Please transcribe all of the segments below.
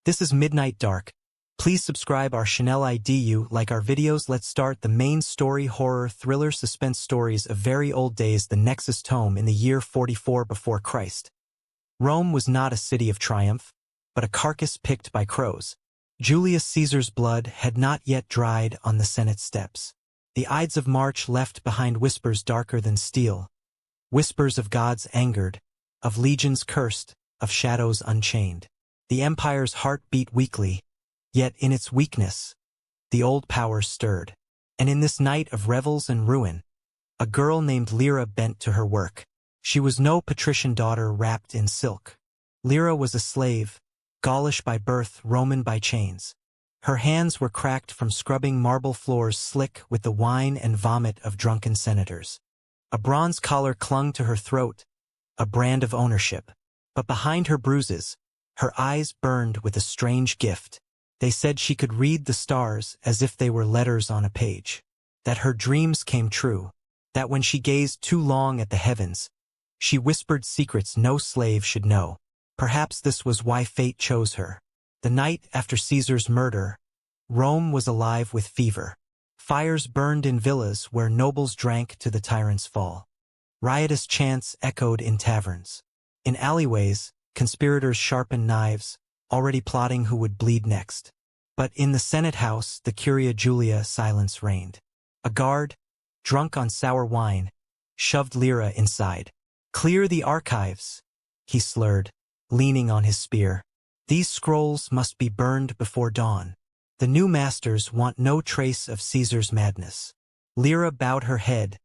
This is Midnight Dark. Please subscribe our channel IDU, like our videos. Let's start the main story. Horror, thriller, suspense stories of very old days. The Nexus Tome in the year 44 before Christ. Rome was not a city of triumph, but a carcass picked by crows. Julius Caesar's blood had not yet dried on the Senate steps. The Ides of March left behind whispers darker than steel. Whispers of gods angered, of legions cursed, of shadows unchained. The empire's heart beat weakly, yet in its weakness, the old powers stirred. And in this night of revels and ruin, a girl named Lira bent to her work. She was no patrician daughter wrapped in silk. Lira was a slave, Gaulish by birth, Roman by chains. Her hands were cracked from scrubbing marble floors slick with the wine and vomit of drunken senators. A bronze collar clung to her throat, a brand of ownership. But behind her bruises, her eyes burned with a strange gift. They said she could read the stars as if they were letters on a page. That her dreams came true. That when she gazed too long at the heavens, she whispered secrets no slave should know. Perhaps this was why fate chose her. The night after Caesar's murder, Rome was alive with fever. Fires burned in villas where nobles drank to the tyrant's fall. Riotous chants echoed in taverns. In alleyways, conspirators sharpened knives, already plotting who would bleed next. But in the Senate house, the Curia Julia, silence reigned. A guard, drunk on sour wine, shoved Lira inside. "Clear the archives," he slurred, leaning on his spear. "These scrolls must be burned before dawn. The new masters want no trace of Caesar's madness." Lira bowed her head,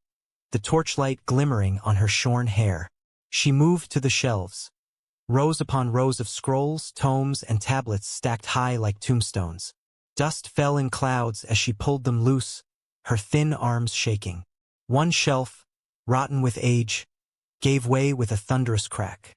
the torchlight glimmering on her shorn hair. She moved to the shelves. Rows upon rows of scrolls, tomes, and tablets stacked high like tombstones. Dust fell in clouds as she pulled them loose, her thin arms shaking. One shelf, rotten with age, gave way with a thunderous crack.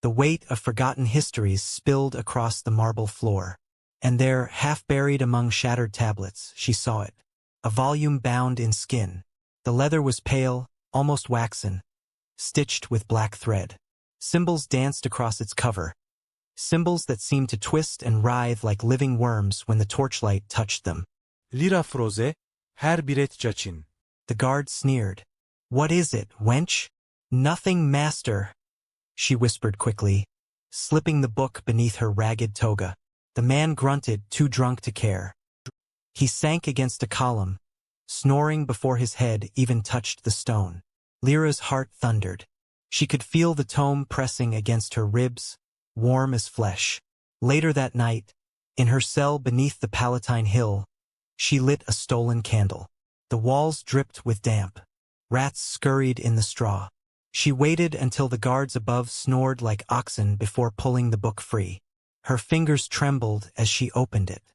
The weight of forgotten histories spilled across the marble floor. And there, half buried among shattered tablets, she saw it. A volume bound in skin. The leather was pale, almost waxen, stitched with black thread. Symbols danced across its cover. Symbols that seemed to twist and writhe like living worms when the torchlight touched them. Lira froze, her biret cachin. The guard sneered. "What is it, wench?" "Nothing, master," she whispered quickly, slipping the book beneath her ragged toga. The man grunted, too drunk to care. He sank against a column, snoring before his head even touched the stone. Lira's heart thundered. She could feel the tome pressing against her ribs, warm as flesh. Later that night, in her cell beneath the Palatine Hill, she lit a stolen candle. The walls dripped with damp. Rats scurried in the straw. She waited until the guards above snored like oxen before pulling the book free. Her fingers trembled as she opened it.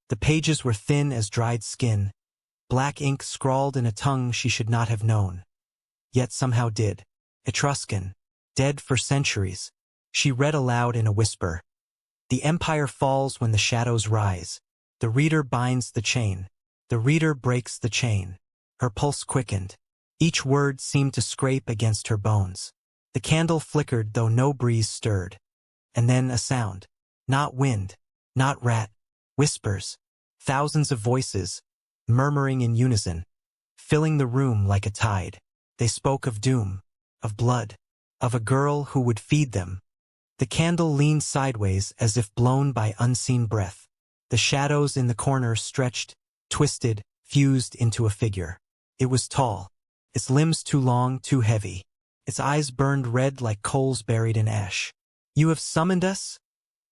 The pages were thin as dried skin, black ink scrawled in a tongue she should not have known, yet somehow did. Etruscan, dead for centuries. She read aloud in a whisper. "The empire falls when the shadows rise. The reader binds the chain. The reader breaks the chain." Her pulse quickened. Each word seemed to scrape against her bones. The candle flickered though no breeze stirred. And then a sound. Not wind, not rat. Whispers. Thousands of voices, murmuring in unison, filling the room like a tide. They spoke of doom, of blood, of a girl who would feed them. The candle leaned sideways as if blown by unseen breath. The shadows in the corner stretched, twisted, fused into a figure. It was tall, its limbs too long, too heavy. Its eyes burned red like coals buried in ash. "You have summoned us?"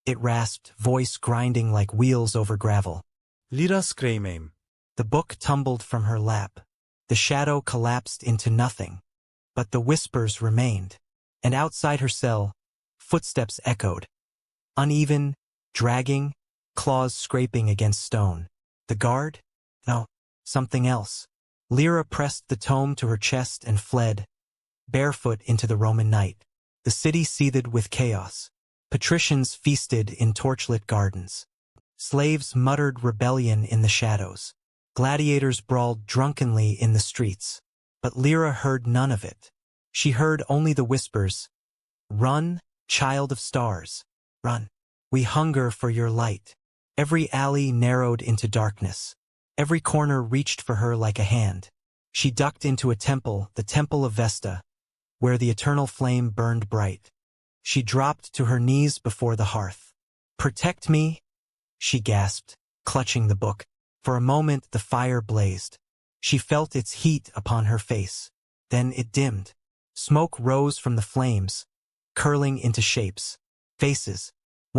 it rasped, voice grinding like wheels over gravel. Lira screamem. The book tumbled from her lap. The shadow collapsed into nothing. But the whispers remained. And outside her cell, footsteps echoed. Uneven, dragging, claws scraping against stone. The guard? No, something else. Lira pressed the tome to her chest and fled, barefoot into the Roman night. The city seethed with chaos. Patricians feasted in torchlit gardens. Slaves muttered rebellion in the shadows. Gladiators brawled drunkenly in the streets. But Lira heard none of it. She heard only the whispers. "Run, child of stars, run." We hunger for your light. Every alley narrowed into darkness. Every corner reached for her like a hand. She ducked into a temple, the Temple of Vesta, where the eternal flame burned bright. She dropped to her knees before the hearth. "Protect me," she gasped, clutching the book. For a moment the fire blazed. She felt its heat upon her face. Then it dimmed. Smoke rose from the flames, curling into shapes. Faces.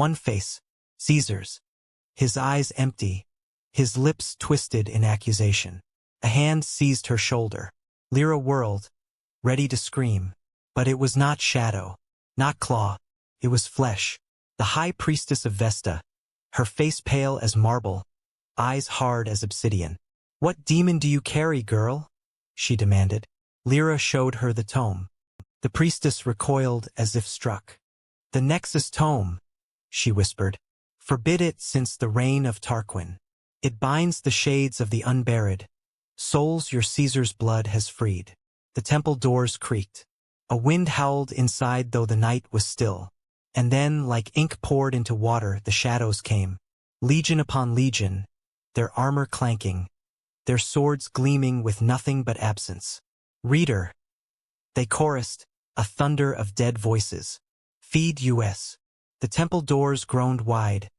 One face. Caesar's. His eyes empty, his lips twisted in accusation. A hand seized her shoulder. Lira whirled, ready to scream. But it was not shadow, not claw. It was flesh. The high priestess of Vesta, her face pale as marble, eyes hard as obsidian. "What demon do you carry, girl?" she demanded. Lira showed her the tome. The priestess recoiled as if struck. "The Nexus Tome," she whispered. "Forbid it since the reign of Tarquin. It binds the shades of the unburied, souls your Caesar's blood has freed." The temple doors creaked. A wind howled inside though the night was still. And then, like ink poured into water, the shadows came. Legion upon legion, their armor clanking, their swords gleaming with nothing but absence. "Reader," they chorused, a thunder of dead voices. "Feed us." The temple doors groaned wide,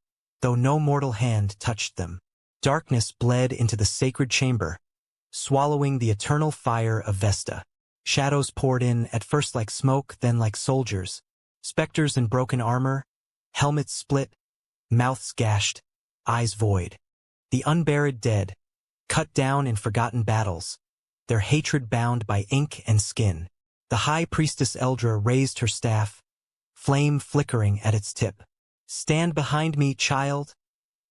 though no mortal hand touched them. Darkness bled into the sacred chamber, swallowing the eternal fire of Vesta. Shadows poured in, at first like smoke, then like soldiers. Specters in broken armor, helmets split, mouths gashed, eyes void. The unburied dead, cut down in forgotten battles, their hatred bound by ink and skin. The high priestess Eldra raised her staff, flame flickering at its tip. "Stand behind me, child,"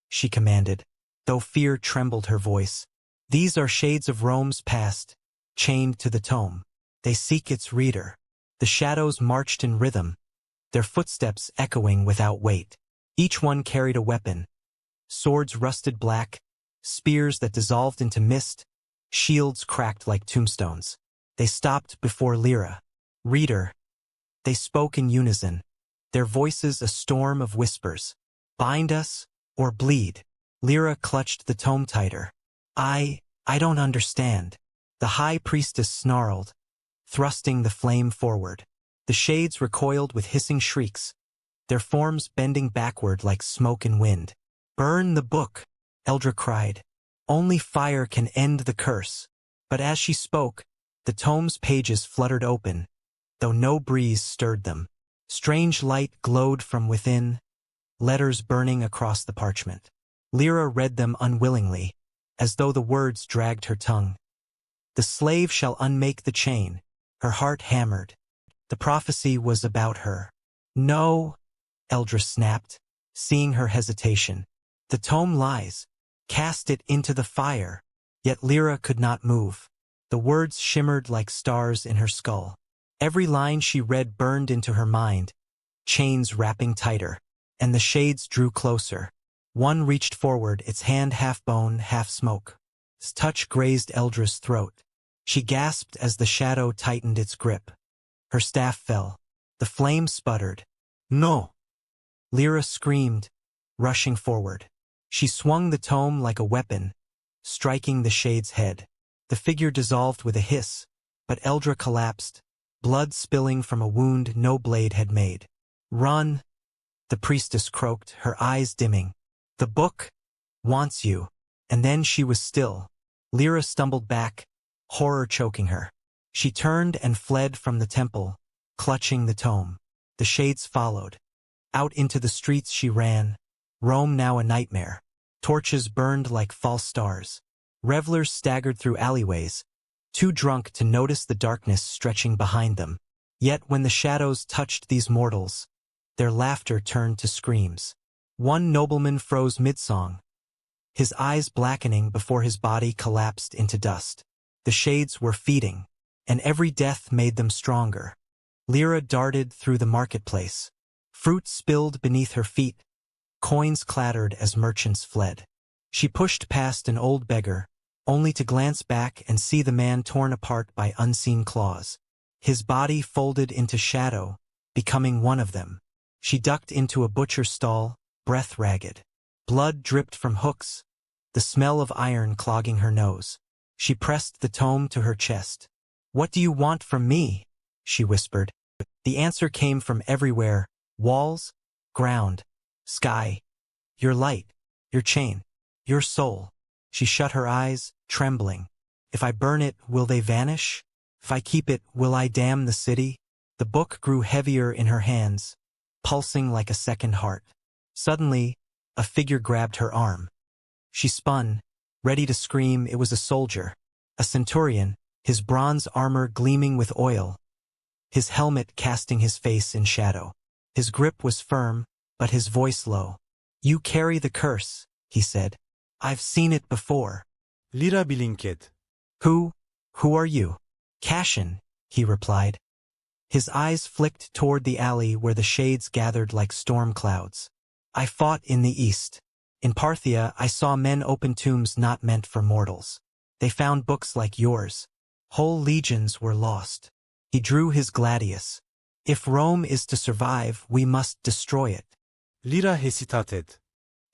she commanded, though fear trembled her voice. "These are shades of Rome's past, chained to the tome. They seek its reader." The shadows marched in rhythm, their footsteps echoing without weight. Each one carried a weapon. Swords rusted black, spears that dissolved into mist, shields cracked like tombstones. They stopped before Lira. "Reader." They spoke in unison, their voices a storm of whispers. "Bind us, or bleed." Lira clutched the tome tighter. I don't understand." The high priestess snarled, thrusting the flame forward. The shades recoiled with hissing shrieks, their forms bending backward like smoke and wind. "Burn the book," Eldra cried. "Only fire can end the curse." But as she spoke, the tome's pages fluttered open, though no breeze stirred them. Strange light glowed from within, letters burning across the parchment. Lira read them unwillingly, as though the words dragged her tongue. "The slave shall unmake the chain." Her heart hammered. The prophecy was about her. "No," Eldra snapped, seeing her hesitation. "The tome lies. Cast it into the fire." Yet Lira could not move. The words shimmered like stars in her skull. Every line she read burned into her mind, chains wrapping tighter, and the shades drew closer. One reached forward, its hand half bone, half smoke. Its touch grazed Eldra's throat. She gasped as the shadow tightened its grip. Her staff fell. The flame sputtered. "No!" Lira screamed, rushing forward. She swung the tome like a weapon, striking the shade's head. The figure dissolved with a hiss, but Eldra collapsed, blood spilling from a wound no blade had made. "Run!" the priestess croaked, her eyes dimming. "The book wants you." And then she was still. Lira stumbled back, horror choking her. She turned and fled from the temple, clutching the tome. The shades followed. Out into the streets she ran, Rome now a nightmare. Torches burned like false stars. Revelers staggered through alleyways, too drunk to notice the darkness stretching behind them. Yet when the shadows touched these mortals, their laughter turned to screams. One nobleman froze mid-song, his eyes blackening before his body collapsed into dust. The shades were feeding, and every death made them stronger. Lira darted through the marketplace. Fruit spilled beneath her feet, coins clattered as merchants fled. She pushed past an old beggar, only to glance back and see the man torn apart by unseen claws. His body folded into shadow, becoming one of them. She ducked into a butcher's stall, breath ragged. Blood dripped from hooks, the smell of iron clogging her nose. She pressed the tome to her chest. "What do you want from me?" she whispered. The answer came from everywhere: walls, ground, sky. "Your light, your chain, your soul." She shut her eyes, trembling. "If I burn it, will they vanish? If I keep it, will I damn the city?" The book grew heavier in her hands, pulsing like a second heart. Suddenly, a figure grabbed her arm. She spun, ready to scream. It was a soldier, a centurion, his bronze armor gleaming with oil, his helmet casting his face in shadow. His grip was firm, but his voice low. "You carry the curse," he said. "I've seen it before." Lira blinked. Who are you?" "Cashin," he replied. His eyes flicked toward the alley where the shades gathered like storm clouds. "I fought in the east. In Parthia, I saw men open tombs not meant for mortals. They found books like yours. Whole legions were lost." He drew his gladius. "If Rome is to survive, we must destroy it." Lira hesitated.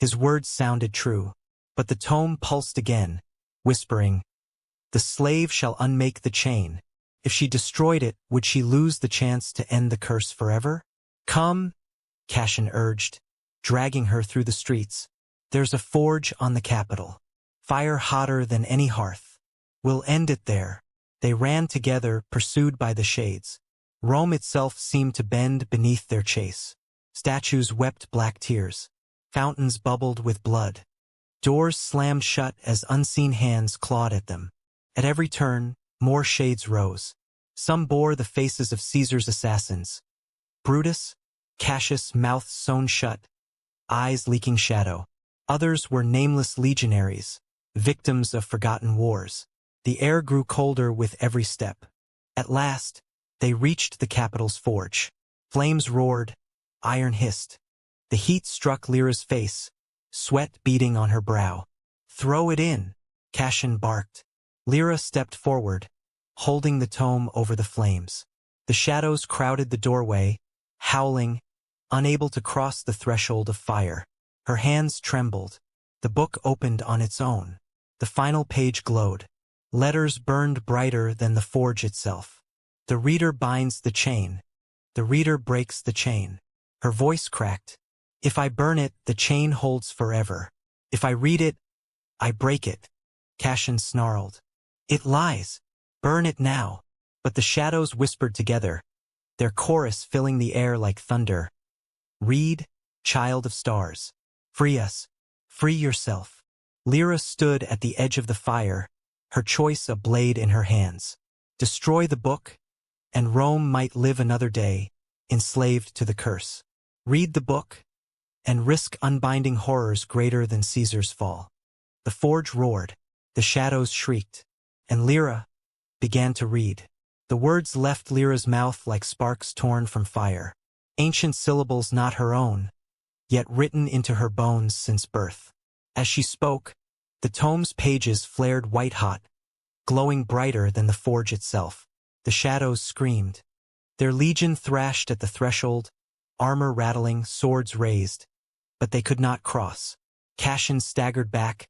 His words sounded true, but the tome pulsed again, whispering, "The slave shall unmake the chain. If she destroyed it, would she lose the chance to end the curse forever?" "Come," Cashin urged, dragging her through the streets. "There's a forge on the Capitol. Fire hotter than any hearth. We'll end it there." They ran together, pursued by the shades. Rome itself seemed to bend beneath their chase. Statues wept black tears. Fountains bubbled with blood. Doors slammed shut as unseen hands clawed at them. At every turn, more shades rose. Some bore the faces of Caesar's assassins. Brutus, Cassius, mouths sewn shut, eyes leaking shadow. Others were nameless legionaries, victims of forgotten wars. The air grew colder with every step. At last, they reached the Capitol's forge. Flames roared, iron hissed. The heat struck Lyra's face, sweat beading on her brow. "Throw it in," Cashin barked. Lyra stepped forward, holding the tome over the flames. The shadows crowded the doorway, howling, unable to cross the threshold of fire. Her hands trembled. The book opened on its own. The final page glowed. Letters burned brighter than the forge itself. "The reader binds the chain. The reader breaks the chain." Her voice cracked. "If I burn it, the chain holds forever. If I read it, I break it." Cashin snarled. "It lies. Burn it now." But the shadows whispered together, their chorus filling the air like thunder. "Read, child of stars. Free us. Free yourself." Lyra stood at the edge of the fire, her choice a blade in her hands. Destroy the book, and Rome might live another day, enslaved to the curse. Read the book, and risk unbinding horrors greater than Caesar's fall. The forge roared, the shadows shrieked, and Lyra began to read. The words left Lyra's mouth like sparks torn from fire. Ancient syllables not her own, yet written into her bones since birth. As she spoke, the tome's pages flared white-hot, glowing brighter than the forge itself. The shadows screamed. Their legion thrashed at the threshold, armor rattling, swords raised, but they could not cross. Cashin staggered back,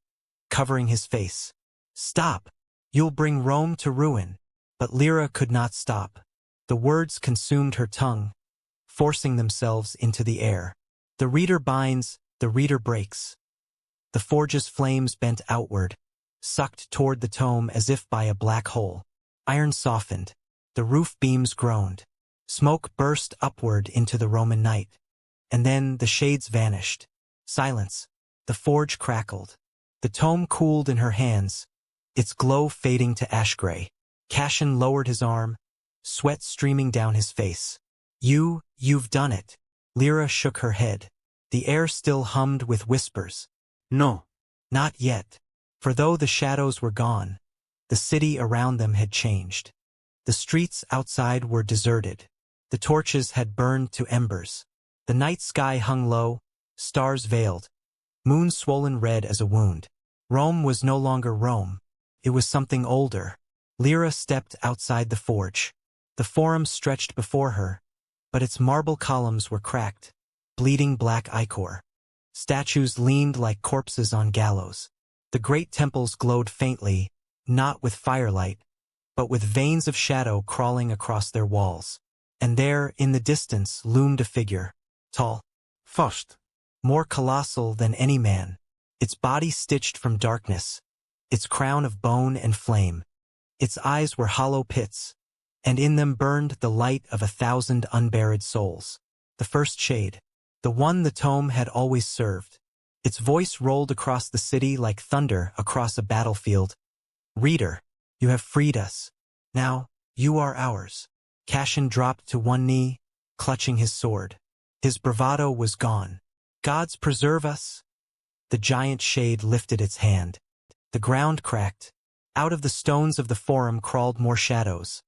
covering his face. "Stop! You'll bring Rome to ruin." But Lyra could not stop. The words consumed her tongue, forcing themselves into the air. "The reader binds, the reader breaks." The forge's flames bent outward, sucked toward the tome as if by a black hole. Iron softened. The roof beams groaned. Smoke burst upward into the Roman night. And then the shades vanished. Silence. The forge crackled. The tome cooled in her hands, its glow fading to ash gray. Cashin lowered his arm, sweat streaming down his face. You've done it." Lyra shook her head. The air still hummed with whispers. "No." Not yet. For though the shadows were gone, the city around them had changed. The streets outside were deserted. The torches had burned to embers. The night sky hung low, stars veiled, moon swollen red as a wound. Rome was no longer Rome. It was something older. Lyra stepped outside the forge. The forum stretched before her, but its marble columns were cracked, bleeding black ichor. Statues leaned like corpses on gallows. The great temples glowed faintly, not with firelight, but with veins of shadow crawling across their walls. And there, in the distance, loomed a figure, tall, Faust. more colossal than any man, its body stitched from darkness, its crown of bone and flame. Its eyes were hollow pits, and in them burned the light of 1,000 unburied souls. The first shade, the one the tome had always served. Its voice rolled across the city like thunder across a battlefield. Reader, you have freed us. Now, you are ours. Cassian dropped to one knee, clutching his sword. His bravado was gone. Gods preserve us. The giant shade lifted its hand. The ground cracked. Out of the stones of the forum crawled more shadows.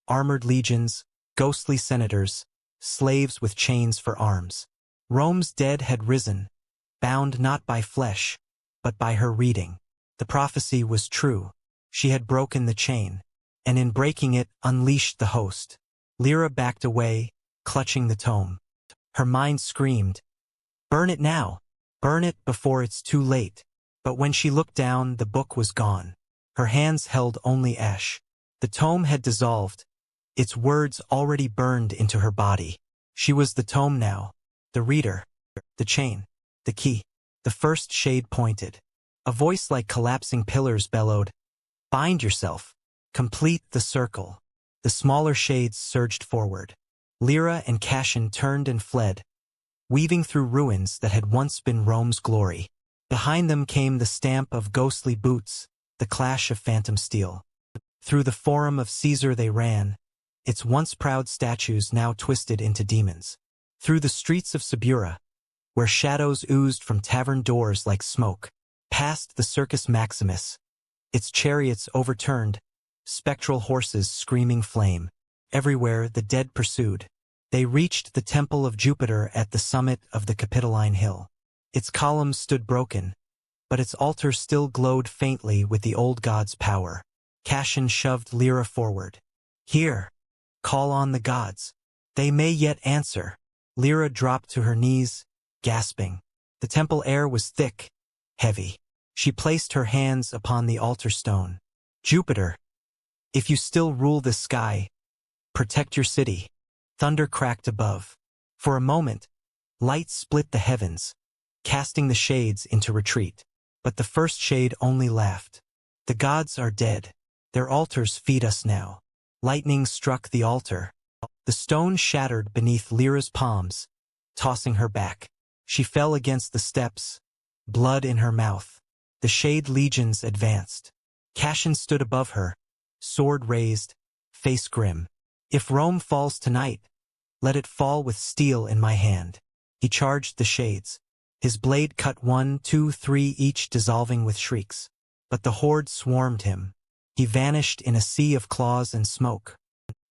Armored legions, ghostly senators, slaves with chains for arms. Rome's dead had risen, bound not by flesh, but by her reading. The prophecy was true. She had broken the chain, and in breaking it unleashed the host. Lira backed away, clutching the tome. Her mind screamed, "Burn it now! Burn it before it's too late." But when she looked down, the book was gone. Her hands held only ash. The tome had dissolved, its words already burned into her body. She was the tome now, the reader, the chain, the key. The first shade pointed. A voice like collapsing pillars bellowed, "Bind yourself. Complete the circle." The smaller shades surged forward. Lira and Cassian turned and fled, weaving through ruins that had once been Rome's glory. Behind them came the stamp of ghostly boots, the clash of phantom steel. Through the forum of Caesar they ran, its once proud statues now twisted into demons. Through the streets of Subura, where shadows oozed from tavern doors like smoke, past the Circus Maximus, its chariots overturned, spectral horses screaming flame. Everywhere the dead pursued. They reached the temple of Jupiter at the summit of the Capitoline Hill. Its columns stood broken, but its altar still glowed faintly with the old god's power. Cassian shoved Lira forward. "Here, call on the gods. They may yet answer." Lira dropped to her knees, gasping. The temple air was thick, heavy. She placed her hands upon the altar stone. "Jupiter, if you still rule this sky, protect your city." Thunder cracked above. For a moment, light split the heavens, casting the shades into retreat. But the first shade only laughed. "The gods are dead. Their altars feed us now." Lightning struck the altar. The stone shattered beneath Lyra's palms, tossing her back. She fell against the steps, blood in her mouth. The shade legions advanced. Cassian stood above her, sword raised, face grim. "If Rome falls tonight, let it fall with steel in my hand." He charged the shades. His blade cut 1, 2, 3, each dissolving with shrieks. But the horde swarmed him. He vanished in a sea of claws and smoke.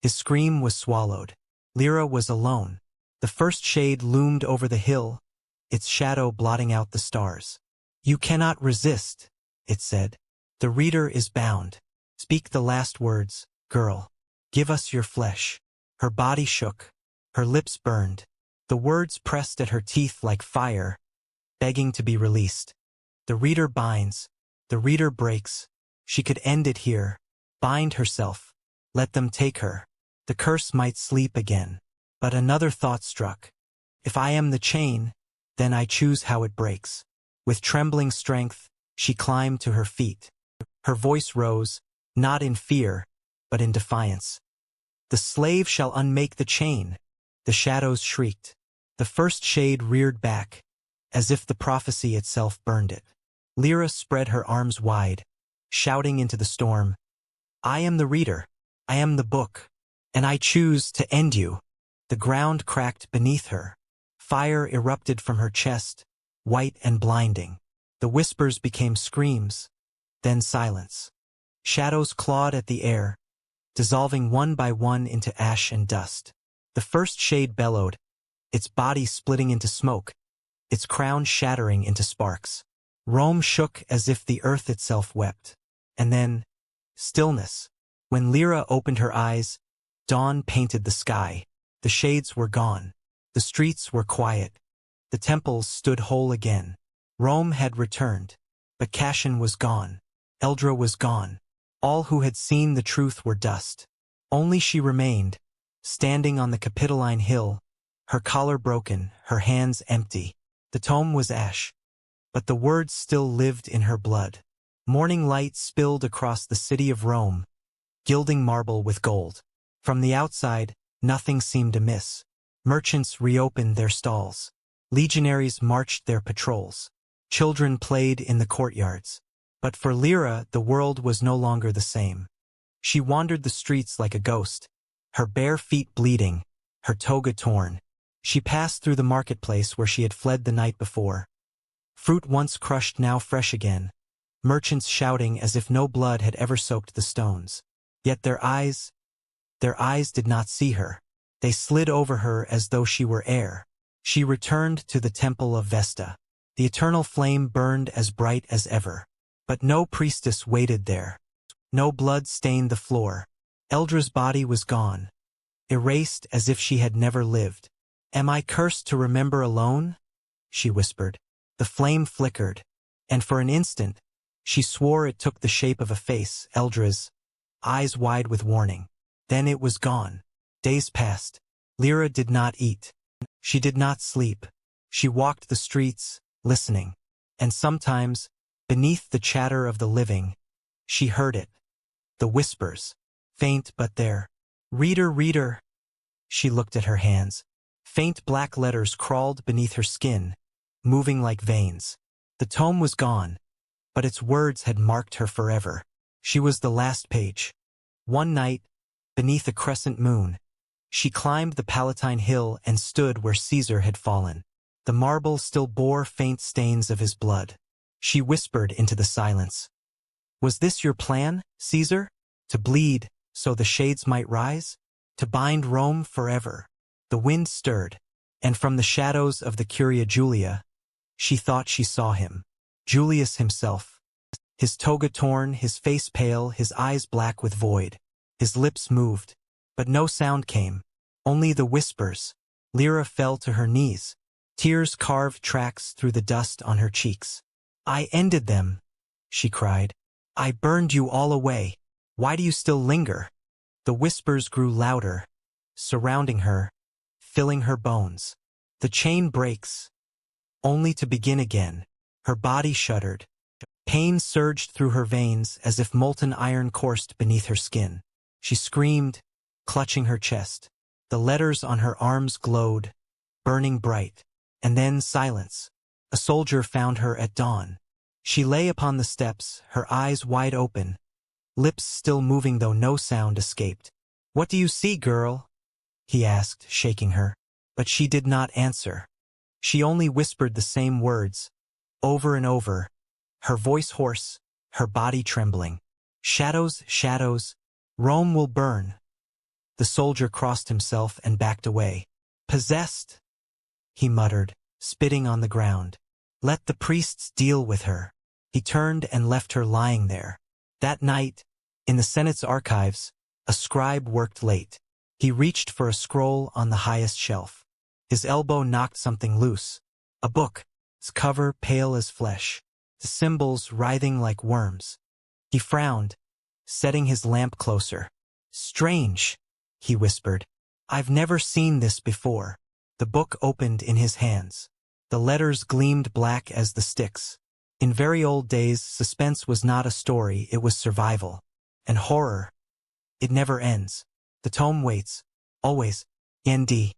His scream was swallowed. Lira was alone. The first shade loomed over the hill, its shadow blotting out the stars. "You cannot resist," it said. "The reader is bound. Speak the last words, girl. Give us your flesh." Her body shook. Her lips burned. The words pressed at her teeth like fire, begging to be released. The reader binds. The reader breaks. She could end it here. Bind herself. Let them take her. The curse might sleep again. But another thought struck. If I am the chain, then I choose how it breaks. With trembling strength, she climbed to her feet. Her voice rose, not in fear, but in defiance. "The slave shall unmake the chain." The shadows shrieked. The first shade reared back, as if the prophecy itself burned it. Lira spread her arms wide, shouting into the storm, "I am the reader. I am the book. And I choose to end you." The ground cracked beneath her. Fire erupted from her chest, white and blinding. The whispers became screams, then silence. Shadows clawed at the air, dissolving one by one into ash and dust. The first shade bellowed, its body splitting into smoke, its crown shattering into sparks. Rome shook as if the earth itself wept. And then, stillness. When Lira opened her eyes, dawn painted the sky. The shades were gone. The streets were quiet. The temples stood whole again. Rome had returned. But Cassion was gone. Eldra was gone. All who had seen the truth were dust. Only she remained, standing on the Capitoline hill, her collar broken, her hands empty. The tome was ash, but the words still lived in her blood. Morning light spilled across the city of Rome, gilding marble with gold. From the outside, nothing seemed amiss. Merchants reopened their stalls. Legionaries marched their patrols. Children played in the courtyards. But for Lira, the world was no longer the same. She wandered the streets like a ghost, her bare feet bleeding, her toga torn. She passed through the marketplace where she had fled the night before. Fruit once crushed, now fresh again. Merchants shouting as if no blood had ever soaked the stones. Yet their eyes did not see her. They slid over her as though she were air. She returned to the temple of Vesta. The eternal flame burned as bright as ever. But no priestess waited there. No blood stained the floor. Eldra's body was gone, erased as if she had never lived. "Am I cursed to remember alone?" she whispered. The flame flickered, and for an instant, she swore it took the shape of a face, Eldra's, eyes wide with warning. Then it was gone. Days passed. Lira did not eat. She did not sleep. She walked the streets, listening. And sometimes, beneath the chatter of the living, she heard it. The whispers, faint but there. "Reader, reader." She looked at her hands. Faint black letters crawled beneath her skin, moving like veins. The tome was gone, but its words had marked her forever. She was the last page. One night, beneath a crescent moon, she climbed the Palatine hill and stood where Caesar had fallen. The marble still bore faint stains of his blood. She whispered into the silence. "Was this your plan, Caesar? To bleed, so the shades might rise? To bind Rome forever?" The wind stirred, and from the shadows of the Curia Julia, she thought she saw him. Julius himself. His toga torn, his face pale, his eyes black with void. His lips moved, but no sound came. Only the whispers. Lira fell to her knees. Tears carved tracks through the dust on her cheeks. "I ended them," she cried. "I burned you all away. Why do you still linger?" The whispers grew louder, surrounding her, filling her bones. The chain breaks, only to begin again. Her body shuddered. Pain surged through her veins as if molten iron coursed beneath her skin. She screamed, clutching her chest. The letters on her arms glowed, burning bright. And then silence. A soldier found her at dawn. She lay upon the steps, her eyes wide open, lips still moving though no sound escaped. "What do you see, girl?" he asked, shaking her. But she did not answer. She only whispered the same words, over and over, her voice hoarse, her body trembling. "Shadows, shadows, Rome will burn." The soldier crossed himself and backed away. "Possessed," he muttered, spitting on the ground. "Let the priests deal with her." He turned and left her lying there. That night, in the Senate's archives, a scribe worked late. He reached for a scroll on the highest shelf. His elbow knocked something loose. A book, its cover pale as flesh, the symbols writhing like worms. He frowned, setting his lamp closer. "Strange," he whispered. "I've never seen this before." The book opened in his hands. The letters gleamed black as the sticks. In very old days, suspense was not a story, it was survival. And horror, it never ends. The tome waits, always. ND.